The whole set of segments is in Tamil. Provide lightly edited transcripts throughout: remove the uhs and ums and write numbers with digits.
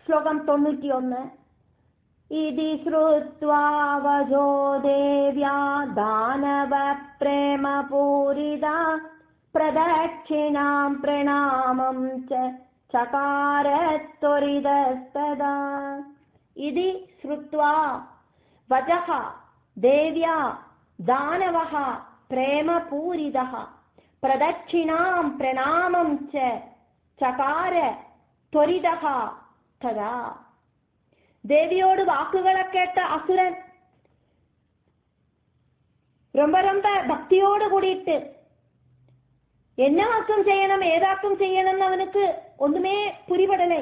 ശ്ലോകം 91. ഇതി ശ്രുത്വാ വജോ ദേവ്യാ ദാനവ പ്രേമപൂരിതാ പ്രദക്ഷിണാം പ്രണാമം ചകാര ത്വരിതസ്തദാ. ഇതി ശ്രുത്വാ വജഃ ദേവ്യാ ദാനവഃ പ്രേമപൂരിതഃ പ്രദക്ഷിണാം പ്രണാമം ചകാര ത്വരിതഃ തദാ. ദേവിയോട് വാക്കുകളെ കേട്ട അസുരൻ ரொம்ப ഭക്തിയോട് കൂടിയിട്ട് എന്നാക്കും ചെയ്യണം ഏതാക്കും ചെയ്യണം അവനുക്ക് ഒന്നുമേ പുരിപടலை.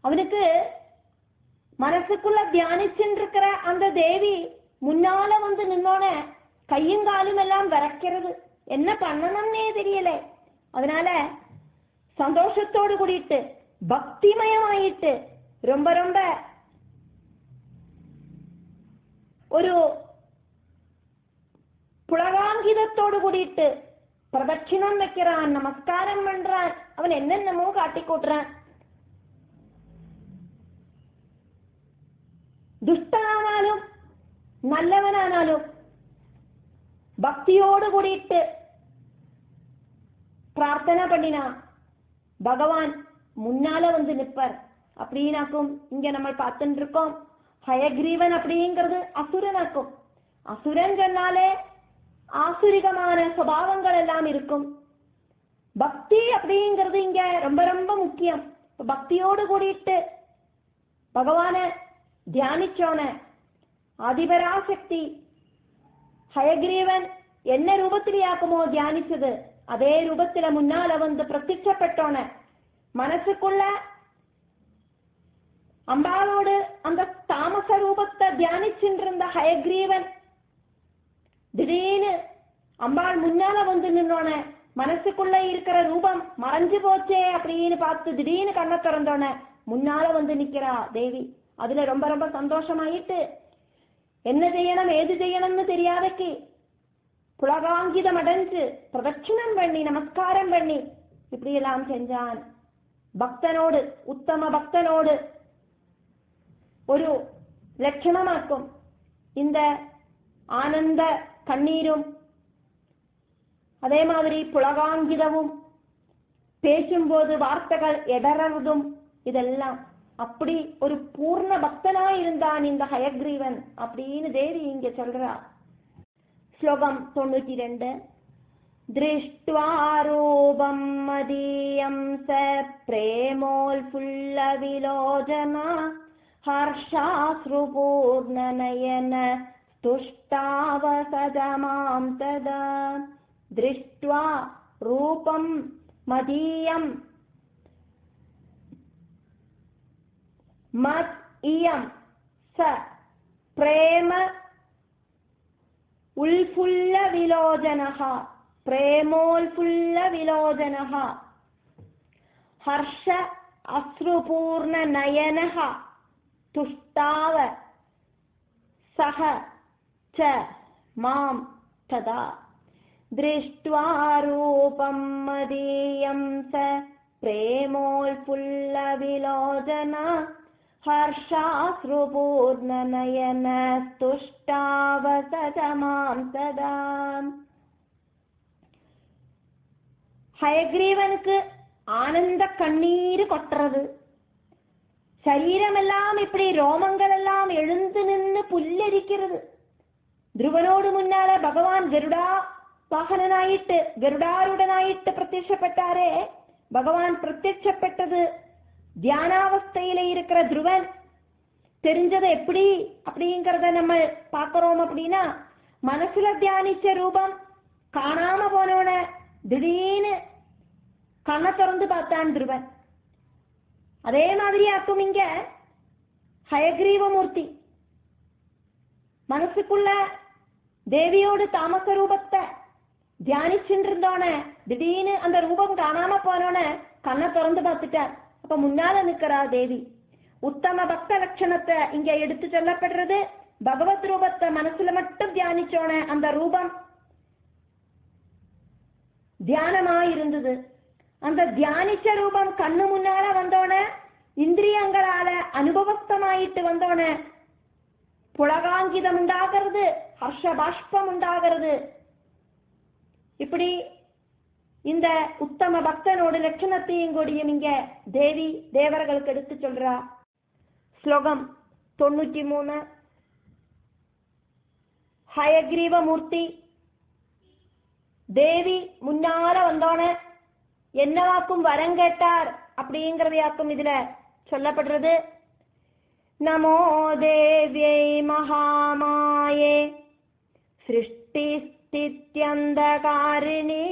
அவனுக்கு மனசுக்குள்ள தியானிச்சுருக்கிற அந்த தேவி முன்னால வந்து நின்னோன கையும் காலும் எல்லாம் விറக்கிறது. என்ன பண்ணணும்னே தெரியல. அதனால சந்தோஷத்தோடு கூடிட்டு பக்திமயமாயிட்டு ரொம்ப ஒரு புலகாங்கிதத்தோடு கூடிட்டு பிரதட்சிணம் வைக்கிறான், நமஸ்காரம் பண்றான், அவன் என்னென்னமோ காட்டி கூட்டுறான். துஷ்டனானாலும் நல்லவனானாலும் பக்தியோடு கூடிட்டு பிரார்த்தனை பண்ணினா பகவான் முன்னால வந்து நிற்பார் அப்படின்னாக்கும். இங்க நம்ம பார்த்துட்டு இருக்கோம், ஹயக்ரீவன் அப்படிங்கிறது அசுரனாக்கும். அசுரன் சொன்னாலே ஆசுரிகமான சுபாவங்கள் எல்லாம் இருக்கும். பக்தி அப்படிங்கிறது இங்க ரொம்ப முக்கியம். பக்தியோடு கூடிட்டு பகவான தியானிச்சோன ஆதிபராசக்தி ஹயக்ரீவன் என்ன ரூபத்திலேயாக்குமோ தியானிச்சது அதே ரூபத்தில முன்னால வந்து பிரத்யட்சப்பட்டோன மனசுக்குள்ள அம்பாளோடு அந்த தாமச ரூபத்தை தியானிச்சுருந்த ஹயக்ரீவன் திடீர்னு அம்பாள் முன்னால வந்து நின்னோன மனசுக்குள்ள இருக்கிற ரூபம் மறைஞ்சு போச்சே அப்படின்னு பார்த்து திடீர்னு கண்ணை திறந்தோன முன்னால வந்து நிக்கிறா தேவி. அதுல ரொம்ப சந்தோஷமாயிட்டு என்ன செய்யணும் ஏது செய்யணும்னு தெரியாதக்கு புலகாங்கிதம் அடைஞ்சு பிரதட்சிணம் பண்ணி நமஸ்காரம் பண்ணி இப்படி எல்லாம் செஞ்சான். பக்தனோடு உத்தம பக்தனோடு ஒரு லட்சணமாக்கும் இந்த ஆனந்த கண்ணீரும் அதே மாதிரி புலகாங்கிதமும் பேசும்போது வார்த்தைகள் இடறதும் இதெல்லாம் அப்படி ஒரு பூர்ண பக்தனா இருந்தான் இந்த ஹயக்ரீவன் அப்படின்னு தேவி இங்க சொல்றா. ஸ்லோகம் 92. திருஷ்ட்வா ரூபம் மதீயம் ச பிரேமோல்புல்ல விலோச்சனா ஹர்ஷாஸ்ருபூர்ணநயன துஷ்டாவசதமாம் ததா. திருஷ்ட்வா ரூபம் மதீயம் மத் இயம் ச பிரேம உல்புல்ல விலோச்சனஹ பிரேமோல்புல்ல விலோச்சனஹ ஹர்ஷ அஸ்ருபூர்ண நயனஹ துஷ்டாவ சஹ ச மாம் ததா. திருஷ்ட்வா ரூபம் மதீயம் ச பிரேமோல்புல்ல விலோச்சனா ஹர்ஷாஸ்ருபூர்ணநயன துஷ்டாவசதமாம் ததா. ஹயக்ரீவனுக்கு ஆனந்த கண்ணீர் கொட்டுறது. சரீரமெல்லாம் இப்படி ரோமங்கள் எல்லாம் எழுந்து நின்று புல்லரிக்கிறது. துருவனோடு முன்னால பகவான் கருடா வாகனனாயிட்டு கருடாருடனாயிட்டு பிரத்யட்சப்பட்டாரே. பகவான் பிரத்யட்சப்பட்டது தியானாவஸ்தையில இருக்கிற துருவன் தெரிஞ்சது எப்படி அப்படிங்கறத நம்ம பாக்கிறோம். அப்படின்னா மனசுல தியானிச்ச ரூபம் காணாம போனோன திடீர்னு கண்ணை திறந்து பார்த்தான் துருவன். அதே மாதிரி ஆக்கும் இங்க ஹயக்ரீவமூர்த்தி மனசுக்குள்ள தேவியோடு தாமச ரூபத்தை தியானிச்சுட்டு இருந்தோன திடீர்னு அந்த ரூபம் காணாம போனோன கண்ணை திறந்து பார்த்துட்டார். அப்ப முன்னால நிக்கிறா தேவி. உத்தம பக்த லட்சணத்தை இங்க எடுத்து சொல்லப்படுறது. பகவத் ரூபத்தை மனசுல மட்டும் தியானிச்சோன அந்த ரூபம் தியானமா இருந்தது. அந்த தியானிச்ச ரூபம் கண்ணு முன்னால வந்தோன அனுபவஸ்தமாயிட்டு வந்தோன புலகாங்கிதம் உண்டாகிறது, ஹர்ஷபாஷ்பம் உண்டாகிறது. இப்படி இந்த உத்தம பக்தனோட லட்சணத்தையும் கூடியும் இங்க தேவி தேவர்களுக்கு எடுத்து சொல்றா. ஸ்லோகம் 93. ஹயக்ரீவமூர்த்தி தேவி முன்னால வந்தோன என்னவாக்கும் வரம் கேட்டார் அப்படிங்கிறதையாக்கும் இதுல சொல்லப்படுறது. நமோ தேவ்யை மகாமாயே சிருஷ்டி ஸ்தித்யந்தகாரிணி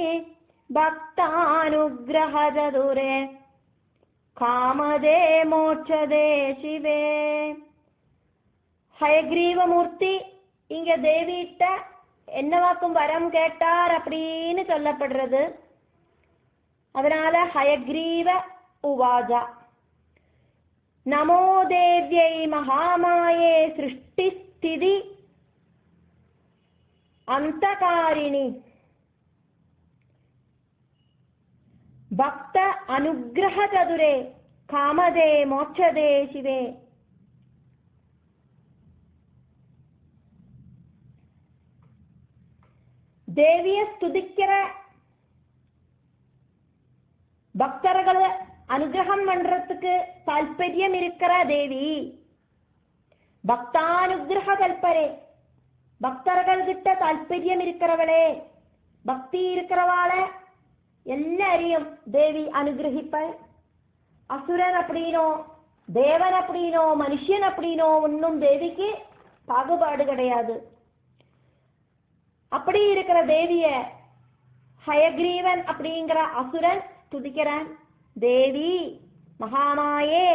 பக்தானுக்ரஹசதுரே காமதே மோட்சதே சிவே. ஹயக்ரீவமூர்த்தி இங்க தேவிட்ட என்னவாக்கும் வரம் கேட்டார் அப்படின்னு சொல்லப்படுறது. அதனால ஹயக்ரீவ உவாஜா நமோ தேவ்யை மகாமாயே சிருஷ்டி ஸ்திதி அந்தகாரிணி பக்த அனுகிரக சதுரே காமதே மோட்சதே சிவே. தேவிய ஸ்துதிக்கிற பக்தர்கள் அனுகிரகம் பண்றதுக்கு தால்பரியம் இருக்கிற தேவி. பக்தானுகிரக கல்பரே பக்தர்கள் கிட்ட தால்பரியம் இருக்கிறவளே, பக்தி இருக்கிறவாள எல்லாரையும் தேவி அனுகிரகிப்ப. அசுரன் அப்படினோ தேவன் அப்படினோ மனுஷன் அப்படினோ ஒன்னும் தேவிக்கு பாகுபாடு கிடையாது. அப்படி இருக்கிற தேவிய ஹயக்ரீவன் அப்படிங்கிற அசுரன் துதிக்கிறான். தேவி மகாமாயே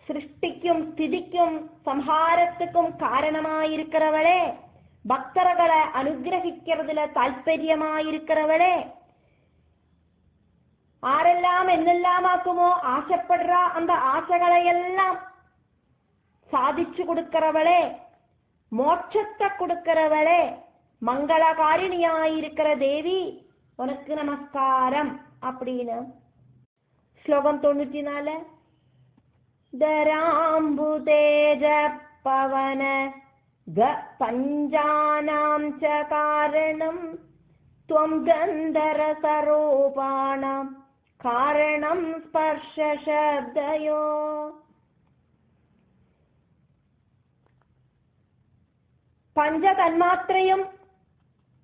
சிருஷ்டிக்கும் ஸ்திதிக்கும் சம்ஹாரத்துக்கும் காரணமாயிருக்கிறவளே, பக்தர்களை அனுகிரகிக்கிறதுல தால்பரியமாயிருக்கிறவளே, ஆரெல்லாம் என்னெல்லாம் ஆக்குமோ ஆசைப்படுறா அந்த ஆசைகளை எல்லாம் சாதிச்சு கொடுக்கிறவளே, மோட்சத்தை கொடுக்கிறவளே, மங்களகாரிணியாயிருக்கிற தேவி உனக்கு நமஸ்காரம் அப்படின்னு. ஸ்லோகம் 94. தராம்புதேஜ பவன க பஞ்சானாம் ச காரணம் த்வம் கந்தரசரூபாணாம் காரணம் ஸ்பர்ஷ சப்தயோ. பஞ்ச தன்மாத்திரையும்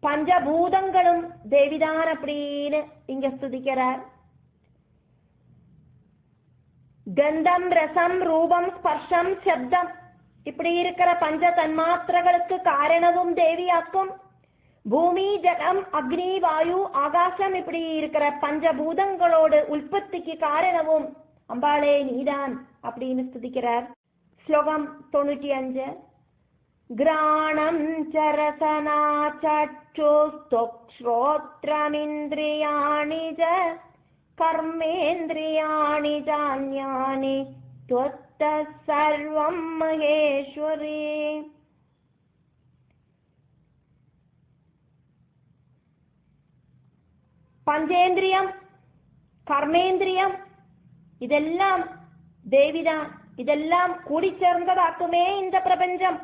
பஞ்சபூதங்களும் தேவிதான் அப்படின்னு இங்க ஸ்துதிக்கிறார். கந்தம் ரசம் ரூபம் ஸ்பர்ஷம் சப்தம் இப்படி இருக்கிற பஞ்ச தன்மாத்திரங்களுக்கு காரணமும் தேவியாக்கும். பூமி ஜலம் அக்னி வாயு ஆகாசம் இப்படி இருக்கிற பஞ்சபூதங்களோடு உற்பத்திக்கு காரணமும் அம்பாளே நீதான் அப்படின்னு ஸ்துதிக்கிறார். ஸ்லோகம் 95. கிராணம் சரசனா சச்சுஸ்தோக்ஸ்ரோத்ரமிந்திரியாணி ஜ கர்மேந்திரியாணி ஜான்யானி த்வத்தः சர்வம் மகேஸ்வரி. பஞ்சேந்திரியம் கர்மேந்திரியம் இதெல்லாம் தேவிதான். இதெல்லாம் கூடி சேர்ந்ததாக்குமே இந்த பிரபஞ்சம்.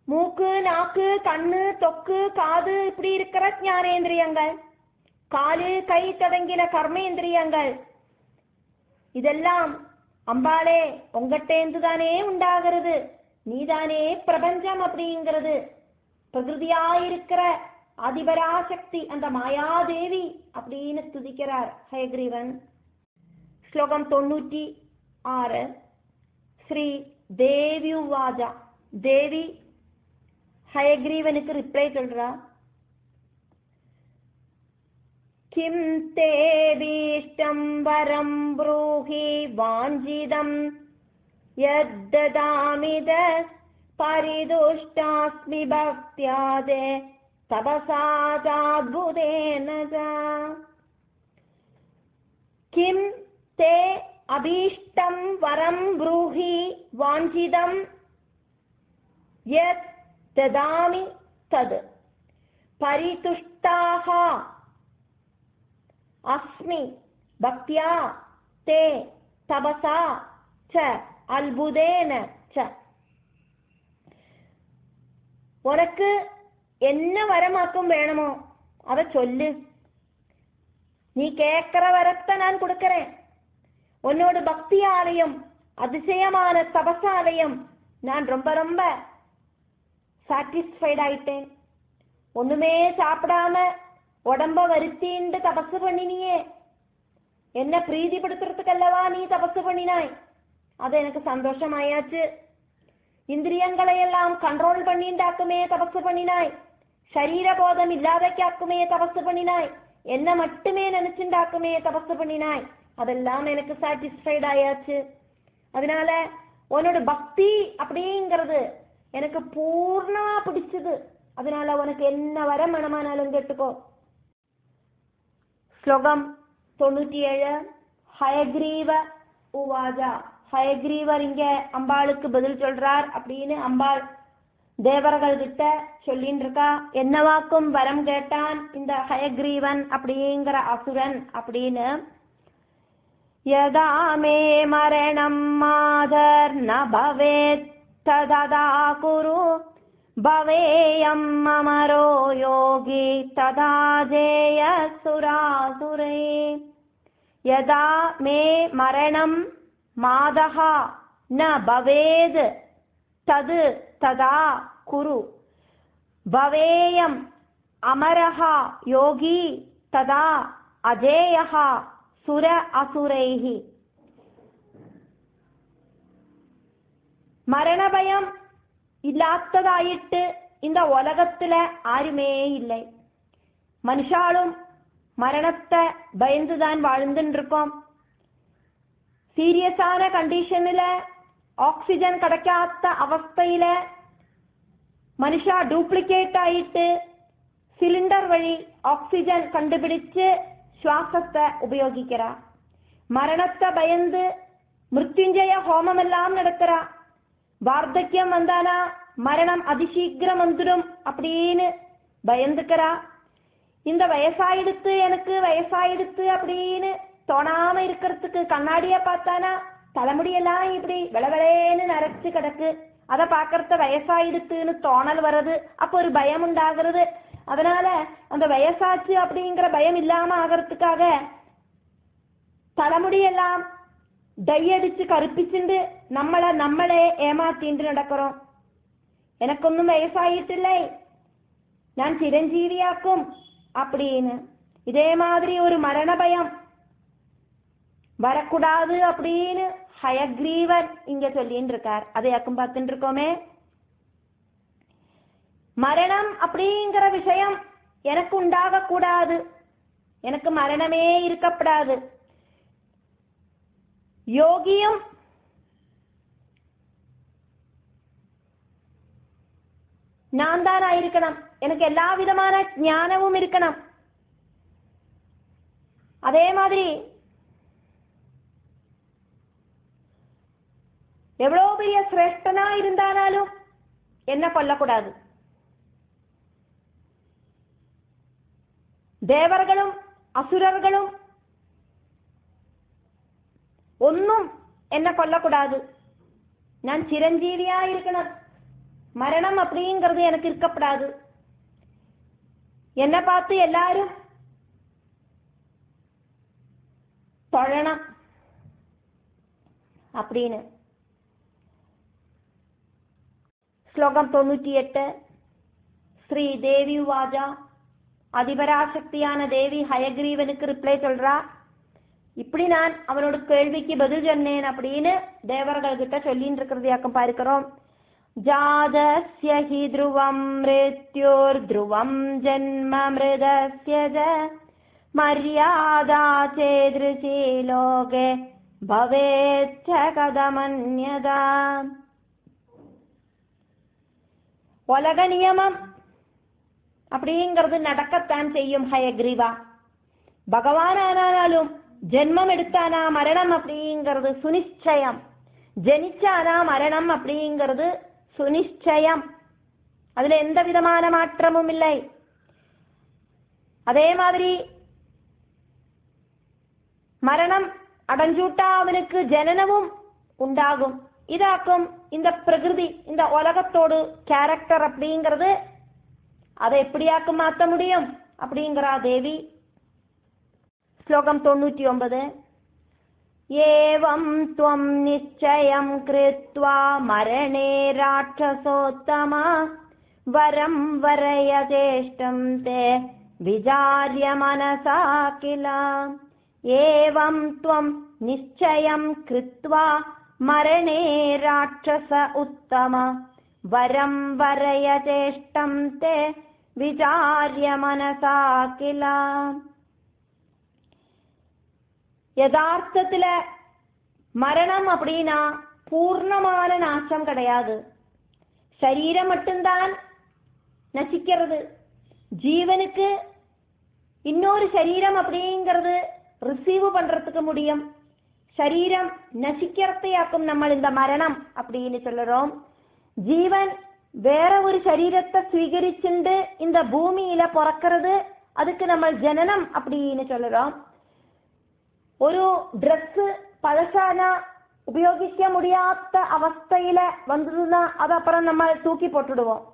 மூக்கு நாக்கு கண்ணு தொக்கு காது இப்படி இருக்கிற ஞானேந்திரியங்கள், காலு கை தொடங்கின கர்மேந்திரியங்கள், இதெல்லாம் அம்பாளே உங்கட்டேந்து தானே உண்டாகிறது, நீதானே பிரபஞ்சம் அப்படிங்கிறது. பிரகிருதியாயிருக்கிற ஆதிபராசக்தி அந்த மாயாதேவி அப்படின்னு துதிக்கிறார் ஹயக்ரீவன். ஸ்லோகம் 96. ஸ்ரீ தேவி உவாஜா தேவி ஹயக்ரீவனுக்கு ரிப்ளை சொல்றா. கிம் தேவீஷ்டம் வரம் ப்ரூஹி வாஞ்சிதம் யத்ததாமித பரிதுஷ்டாஸ்மி பக்த்யாதே தபசாதாத்புதேன ச. கிம் தே அபீஷ்டம் வரம் ப்ரூஹி வாஞ்சிதம் யத் ததாமி தத் பரிதுஷ்டாஹ அஸ்மி பக்த்யா தே தபசா ச அல்புதேன ச. உனக்கு என்ன வரமாக்கும் வேணுமோ அதை சொல்லு. நீ கேட்கிற வரத்தை நான் கொடுக்கிறேன். உன்னோட பக்தியாலையும் அதிசயமான தபசாலையும் நான் ரொம்ப ரொம்ப சாட்டிஸ்ஃபைட் ஆயிட்டேன். ஒண்ணுமே சாப்பிடாம உடம்ப வருத்தின்னு தபசு பண்ணினியே, என்ன பிரீதிப்படுத்துறதுக்கல்லவா நீ தபசு பண்ணினாய். அது எனக்கு சந்தோஷமாயாச்சு. இந்திரியங்களை எல்லாம் கண்ட்ரோல் பண்ணிண்டாக்குமே தபசு பண்ணினாய். சரீரபோதம் இல்லாதக்காக்குமே தபசு பண்ணினாய். என்ன மட்டுமே நினைச்சுண்டாக்குமே தபசு பண்ணினாய். அதெல்லாம் எனக்கு சாட்டிஸ்ஃபைட் ஆயாச்சு. அதனால உன்னோட பக்தி அப்படிங்கிறது எனக்கு பூர்ணமா பிடிச்சது. அதனால உனக்கு என்ன வர மனமானாலும் கேட்டுக்கோ. ஸ்லோகம் 97. ஹயக்ரீவ உவாஜா. ஹயக்ரீவர் இங்க அம்பாளுக்கு பதில் சொல்றார் அப்படின்னு அம்பாள் தேவர்கள் கிட்ட சொல்லின்னு இருக்கா. என்னவாக்கும் வரம் கேட்டான் இந்த ஹயக்ரீவன் அப்படிங்கிற அசுரன் அப்படின்னு. யதா மே மரணம் மாதர் ந பவேத் ததா குரு பவேயம் அமரோ யோகி ததா ஜேய சுராசுரே. யதா மே மரணம் மாதஹா ந பவேத் தது ததா குரு பவேயம் அமரஹா யோகி ததா அஜேயஹா சுர அசுரைஹி. மரணபயம் இல்லாததாயிட்டு இந்த உலகத்துல ஆருமே இல்லை. மனுஷாலும் மரணத்தை பயந்துதான் வாழ்ந்துட்டு இருக்கோம். சீரியஸான கண்டிஷன்ல ஆக்சிஜன் கிடைக்காத அவஸ்தையில மனுஷா டூப்ளிகேட் ஆயிட்டு சிலிண்டர் வழி ஆக்சிஜன் கண்டுபிடிச்சு சுவாசத்தை உபயோகிக்கிறா. மரணத்தை பயந்து மிருத்யுஞ்சய ஹோமம் எல்லாம் நடக்கிறா. வார்த்தக்கியம் வந்தானா மரணம் அதிசீக்கிரம் வந்துடும் அப்படின்னு பயந்துக்கிறா. இந்த வயசாயிடுத்து எனக்கு வயசாயிடுத்து அப்படின்னு தோணாம இருக்கிறதுக்கு கண்ணாடிய பார்த்தானா தலைமுடியெல்லாம் இப்படி விளவிளேன்னு நரைச்சு கிடக்கு. அதை பார்க்கறத வயசாயிடுத்துன்னு தோணல் வர்றது. அப்போ ஒரு பயம் உண்டாகிறது. அதனால அந்த வயசாச்சு அப்படிங்கிற பயம் இல்லாம ஆகிறதுக்காக தலைமுடியெல்லாம் டை அடிச்சு கருப்பிச்சுண்டு நம்மளே ஏமாத்திண்டு நடக்கிறோம். எனக்கொன்னும் வயசாயிட்டில்லை, நான் சிரஞ்சீவியாக்கும் அப்படின்னு. இதே மாதிரி ஒரு மரண பயம் வரக்கூடாது அப்படின்னு ஹயக்ரீவர் இங்க சொல்லின்னு இருக்கார். அதையாக்கும் பார்த்துட்டு இருக்கோமே. மரணம் அப்படிங்கிற விஷயம் எனக்கு உண்டாக கூடாது, எனக்கு மரணமே இருக்கப்படாது. யோகியும் நான் தான் ஆயிருக்கணும். எனக்கு எல்லா விதமான ஞானமும் இருக்கணும். அதே மாதிரி எவ்வளவு பெரிய சிரேஷ்டனா இருந்தாலும் என்ன கொல்லக்கூடாது. தேவர்களும் அசுரர்களும் ஒன்னும் என்ன கொல்லக்கூடாது. நான் சிரஞ்சீவியா இருக்கணும். மரணம் அப்படிங்கிறது எனக்கு இருக்கப்படாது. என்ன பார்த்து எல்லாரும் தொழணும் அப்படின்னு. ஸ்லோகம் 98. ஸ்ரீ தேவி வாஜா. அதிபராசக்தியான தேவி ஹயக்ரீவனுக்கு ரிப்ளை சொல்றா. இப்படி நான் அவனோட கேள்விக்கு பதில் சொன்னேன் அப்படின்னு தேவர்கள் கிட்ட சொல்லின்னு இருக்கிறதையாக்கம் பார்க்கிறோம். ஜாதஸ்ய ஹி த்ருவம் மிருத்யோர் த்ருவம் ஜன்ம மிருதஸ்ய ஜ மர்யாதா சேத்ருசி லோகே பவேச்ச கதமன்யதா. உலக நியமம் அப்படிங்கிறது நடக்கத்தான் செய்யும் ஹயக்ரீவா. பகவான் ஆனாலும் ஜென்மம் எடுத்தானா மரணம் அப்படிங்கிறது சுனிச்சயம். ஜனிச்சானா மரணம் அப்படிங்கிறது சுனிச்சயம். அதுல எந்த விதமான மாற்றமும் இல்லை. அதே மாதிரி மரணம் அடைஞ்சூட்டா அவனுக்கு ஜனனமும் உண்டாகும். இதாக்கும் இந்த பிரகிருதி, இந்த உலகத்தோடு கேரக்டர் அப்படிங்கிறது. அதை எப்படியாக்கும் மாற்ற முடியும் அப்படிங்கிறா தேவி. ஸ்லோகம் 99. ஏவம் த்வம் நிச்சயம் கிருத்வா மரணே ராட்சசோத்தமா வரம் வரயதேஷ்டம் தே விசார்ய மனசா கில. ஏவம் த்வம் நிச்சயம் கிருத்வா மரணே ராட்சச உத்தம வரம் வரயதேஷ்டம் தே விசார்ய மனசா கில. யதார்த்தத்துல மரணம் அப்படின்னா பூர்ணமான நாசம் கிடையாது. சரீரம் மட்டும்தான் நசிக்கிறது. ஜீவனுக்கு இன்னொரு சரீரம் அப்படிங்கிறது ரிசீவ் பண்றதுக்கு முடியும். சரீரம் நசிக்கிறதையாக்கும் நம்ம இந்த மரணம் அப்படின்னு சொல்லுறோம். ஜீவன் வேற ஒரு சரீரத்தை ஸ்வீகரிச்சுண்டு இந்த பூமியில பிறக்கிறது, அதுக்கு நம்ம ஜனனம் அப்படின்னு சொல்லுறோம். ஒரு ட்ரெஸ் பழசானா உபயோகிக்க முடியாத அவஸ்தையில வந்ததுன்னா அது அப்புறம் நம்ம தூக்கி போட்டுடுவோம்.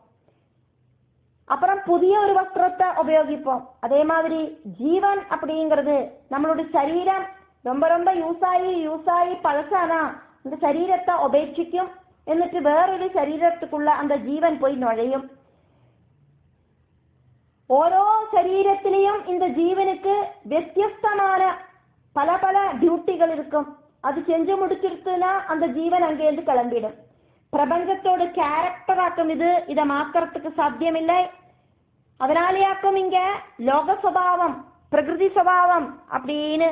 அப்புறம் புதிய ஒரு வஸ்திரத்தை உபயோகிப்போம். அதே மாதிரி ஜீவன் அப்படிங்கிறது நம்மளுடைய சரீரம் ரொம்ப ரொம்ப யூஸ் ஆகி பழசானா இந்த சரீரத்தை உபேட்சிக்கும். എന്നിട്ട് വേറൊരു ശരീരത്തിക്കുള്ള அந்த ജീവൻ പോയി நுழையும். ഓരോ ശരീരത്തിലെയും இந்த ஜீவனுக்கு വ്യത്യസ്തமான பல பல டியூட்டிகள் இருக்கும். அது செஞ்சு முடிச்சிருச்சுன்னா அந்த ஜீவன் அங்கேருந்து கிளம்பிடும். பிரபஞ்சத்தோட கேரக்டர் ஆக்கும் இது. இதை மாத்துறதுக்கு சாத்தியமில்லை. அதனாலேயாக்கும் இங்க லோக சுபாவம் பிரகிருதி சுபாவம் அப்படின்னு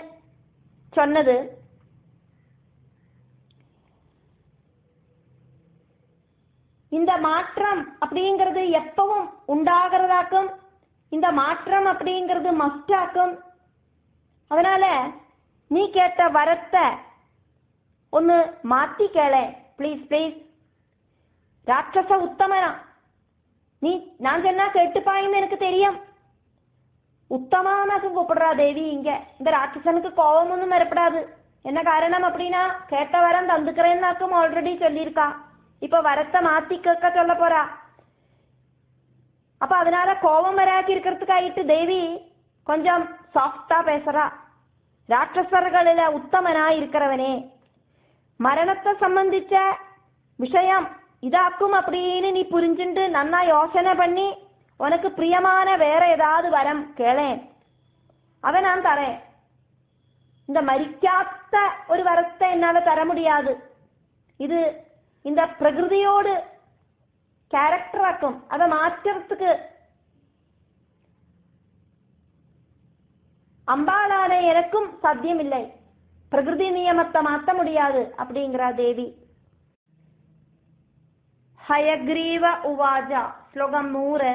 சொன்னது. இந்த மாற்றம் அப்படிங்கிறது எப்பவும் உண்டாகிறதாக்கும். இந்த மாற்றம் அப்படிங்கிறது மஸ்ட் ஆக்கும். அதனால நீ கேட்ட வரத்தை ஒன்னு மாத்தி கேளே ப்ளீஸ் ப்ளீஸ். ராட்சச உத்தமனா நீ நான் சொன்னா கேட்டுப்பாயின்னு எனக்கு தெரியும். உத்தமானாக்கும் கூப்பிடுறா தேவி. இங்க இந்த ராட்சசனுக்கு கோபமொന്നും வரப்படாது. என்ன காரணம் அப்படின்னா கேட்ட வரம் தந்துக்கிறேன்னாக்கும் ஆல்ரெடி சொல்லியிருக்கா. இப்ப வரத்தை மாத்தி கேட்க சொல்ல போறா. அப்ப அதனால கோபம் வராக்கி இருக்கிறதுக்காயிட்டு தேவி கொஞ்சம் சாஃப்டா பேசுறா. ராட்சசர்களில உத்தமனா இருக்கிறவனே, மரணத்தை சம்பந்திச்ச விஷயம் இதாக்கும் அப்படின்னு நீ புரிஞ்சுண்டு நன்னா யோசனை பண்ணி உனக்கு பிரியமான வேற ஏதாவது வரம் கேளேன், அதை நான் தரேன். இந்த மரிக்காத்த ஒரு வரத்தை என்னால தர முடியாது. இது இந்த பிரகிருதியோடு கேரக்டர் ஆக்கும். அதை மாற்றத்துக்கு அம்பாளான எனக்கும் சாத்தியம் இல்லை. பிரகிருதி நியமத்தை மாற்ற முடியாது அப்படிங்கிறா தேவி. ஹயக்ரீவ உவாஜா ஸ்லோகம் 100.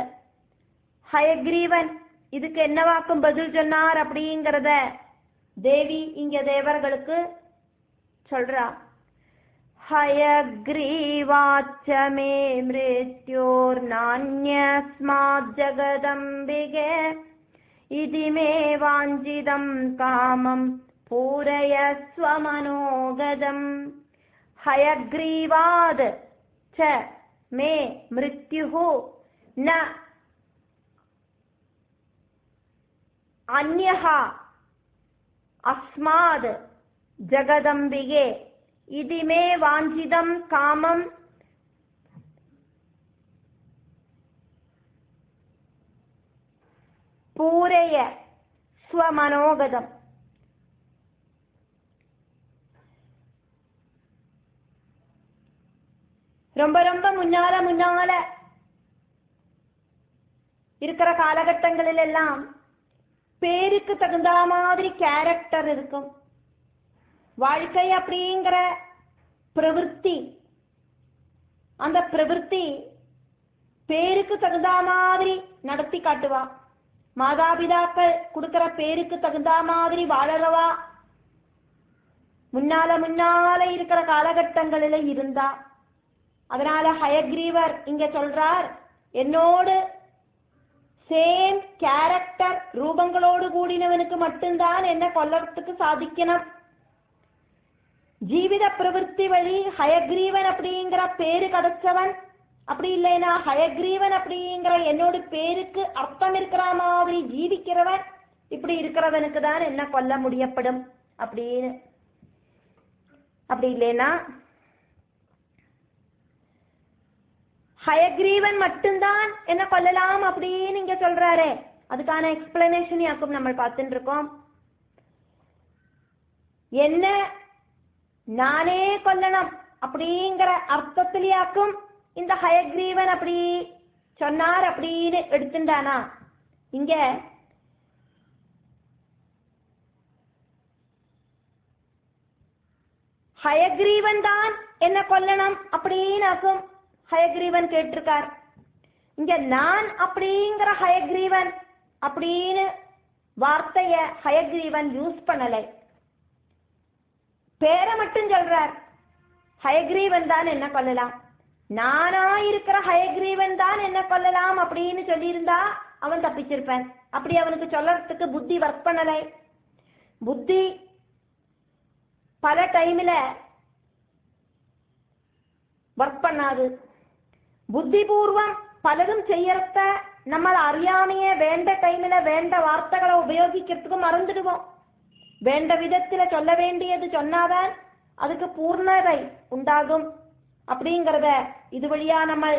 ஹயக்ரீவன் இதுக்கு என்னவாக்கும் பதில் சொன்னார் அப்படிங்கிறத தேவி இங்க தேவர்களுக்கு சொல்றா. ஹயக்ரீவாச்ச மே மிருத்யோர் நான்யஸ்மாத் ஜகதம்பிகே இதி மே வாஞ்சிதம் காமம் பூரயஸ்வ மனோகதம். ஹயக்ரீவாத் ச மே மிருத்யுஹு ந அன்யஹ அஸ்மாத் ஜகதம்பிகே இதி மே வாஞ்சிதம் காமம் பூரய ஸ்வமனோகதம். ரொம்ப ரொம்ப முன்னால இருக்கிற காலகட்டங்களில் எல்லாம் பேருக்கு தகுந்த மாதிரி கேரக்டர் இருக்கும். வாழ்க்கை அப்படிங்கிற பிரவൃத்தி, அந்த பிரவൃத்தி பேருக்கு தகுந்த மாதிரி நடத்தி காட்டுவா. மாதாபிதாக்கள் கொடுக்கிற பேருக்கு தகுந்த மாதிரி வாழறவா முன்னால இருக்கிற காலகட்டங்களில இருந்தா. அதனால ஹயக்ரீவர் இங்க சொல்றார், என்னோடு சேம் கேரக்டர் ரூபங்களோடு கூடினவனுக்கு மட்டும்தான் என்ன கொல்லறதுக்கு சாதிக்கணும். ஜீவித பிரவருத்தி வழி ஹயக்ரீவன் அப்படிங்கிற பேரு கிடைச்சவன், அப்படி இல்லைன்னா ஹயக்ரீவன் அப்படிங்கிற என்னோட பேருக்கு அர்த்தம் இருக்கிற மாதிரி ஜீவிக்கிறவன், இப்படி இருக்கிறவனுக்கு தான் என்ன கொல்ல முடியப்படும் அப்படின்னு. அப்படி இல்லைன்னா ஹயக்ரீவன் மட்டும்தான் என்ன கொல்லலாம் அப்படின்னு இங்க சொல்றாரு. அதுக்கான எக்ஸ்பிளனேஷன் யாக்கும் நம்ம பார்த்துட்டு இருக்கோம். என்ன நானே கொல்லணும் அப்படிங்கிற அர்த்தத்திலேயாக்கும் இந்த ஹயக்ரீவன் அப்படி சொன்னார் அப்படின்னு எடுத்துட்டானா? இங்க ஹயக்ரீவன் தான் என்ன கொல்லணும் அப்படின்னு ஹயக்ரீவன் கேட்டிருக்கார். இங்க நான் அப்படிங்கிற ஹயக்ரீவன் அப்படின்னு வார்த்தைய ஹயக்ரீவன் யூஸ் பண்ணலை, பேரை மட்டும் சொல்றார். ஹயக்ரீவன் தான் என்ன கொல்லலாம், நானா இருக்கிற ஹயக்ரீவன் தான் என்ன கொல்லலாம் அப்படின்னு சொல்லியிருந்தா அவன் தப்பிச்சிருப்பான். அப்படி அவனுக்கு சொல்லறதுக்கு புத்தி ஒர்க் பண்ணலை. புத்தி பல டைம்ல ஒர்க் பண்ணாது. புத்திபூர்வம் பலதும் செய்யறத நம்ம அறியாமையே வேண்ட டைம்ல வேண்ட வார்த்தைகளை உபயோகிக்கிறதுக்கு மறந்துடுவோம். வேண்ட விதத்துல சொல்ல வேண்டியது சொன்னாதான் அதுக்கு பூர்ணதை உண்டாகும் அப்படிங்கிறத இது வழியா நம்ம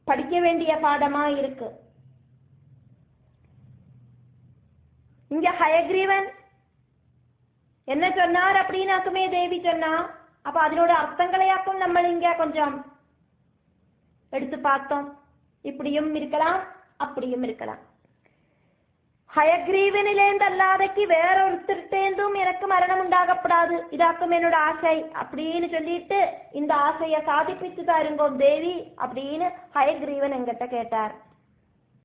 படிக்க வேண்டிய பாடமா இருக்கு. இங்க ஹயக்ரீவன் என்ன சொன்னார் அப்படின்னாக்குமே தேவி சொன்னா. அப்ப அதனோட அர்த்தங்களையாக்கும் நம்ம இங்க கொஞ்சம் எடுத்து பார்த்தோம். இப்படியும் இருக்கலாம், அப்படியும் இருக்கலாம். ஹயக்ரீவனிலேந்து அல்லாதைக்கு வேற ஒருத்தர்ட்டேந்தும் எனக்கு மரணம் உண்டாகப்படாது, இதாக்கும் என்னோட ஆசை அப்படின்னு சொல்லிட்டு இந்த ஆசைய சாதிப்பித்து தாருங்கோ தேவி அப்படின்னு ஹயக்ரீவன் என்கிட்ட கேட்டார்.